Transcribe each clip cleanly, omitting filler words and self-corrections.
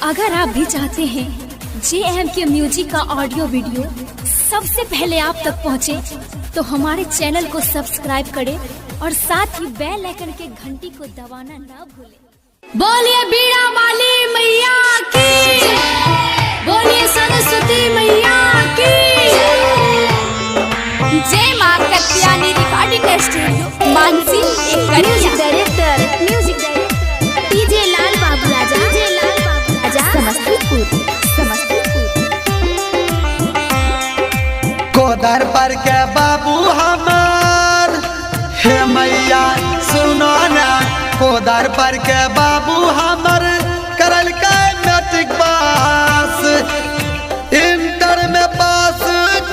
अगर आप भी चाहते हैं JMK म्यूजिक का ऑडियो वीडियो सबसे पहले आप तक पहुंचे, तो हमारे चैनल को सब्सक्राइब करें और साथ ही बेल आइकन के घंटी को दबाना ना भूलें। बोलिए बीड़ा वाली मैया की, बोलिए सरस्वती मैया की। जय मां Katyani recording studio Mansi. Music director DJ लाल बाबू राजा समस्तीपुर। कोदर पर के बाबू हमार हे मैया सुनो ना, कोदर पर के बाबू हमर करल के मैट्रिक पास, इंटर में पास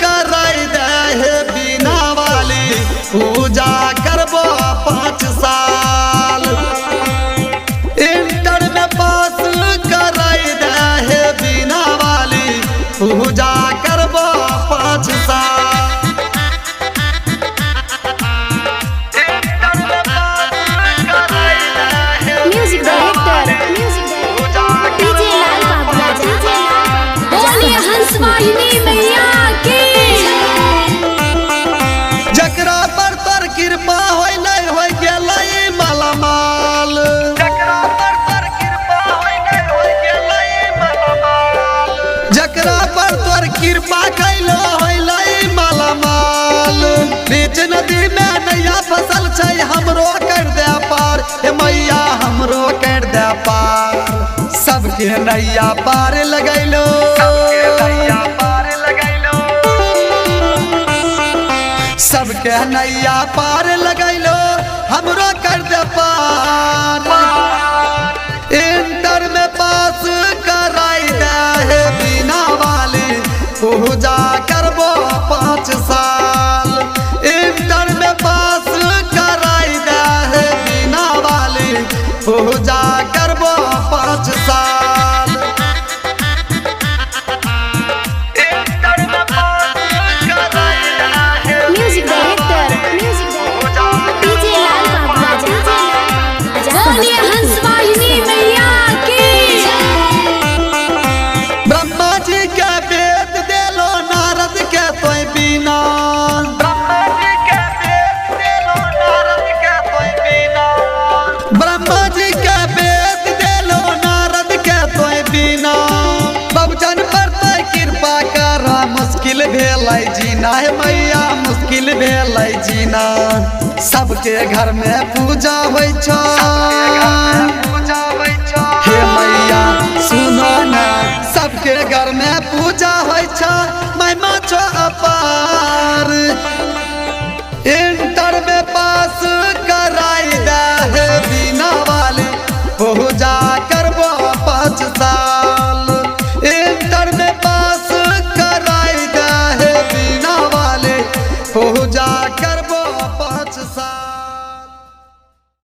कराई दे हे बिना वाली, पूजा करबो 5 साल। इंटर में पास कराई दे हे बिना वाली, पूजा करबो 5 साल। म्यूजिक डायरेक्टर DJ लाल बाबू राजा बोलिए हंसवाहिनी मैया की। जकरा पर तोर कृपा होय नहीं होय गेलै मालामाल, जकरा पर तोर कृपा होय नहीं होय गेलै मालामाल, जकरा पर तोर कृपा कैलो होय मालामाल। बीच नदी में नैया फसल छै, हमरो कर दे पार हे मैया, हमरो कर दे पार। सबके नैया पार लगैलो, सबके नैया पार लगैलो, सबके नैया पार लगैलो, हमरो कर दे पार। इंटर में पास कराई दे हे बिना वाली, पूजा करबो 5 साल। इंटर में पास कराई दे हे बिना वाली, पूजा करबो 5 साल। इंटर में पास कराई दे हे म्यूजिक डायरेक्टर DJ लाल बाबू राजा बोलिए हंसवाहिनी मैया की। ब्रह्मा जी के वेद देलो नारद के तोय बिना, ब्रह्मा जी के वेद देलो नारद के तोय बिना, ब्रह्मा जी के वेद देलो नारद के तोय बिना। बबजन पर तोय कृपा कर, मुश्किल भेलै जीना हे मैया, मुश्किल भेलै जीना। सबके घर में पूजा होय छै,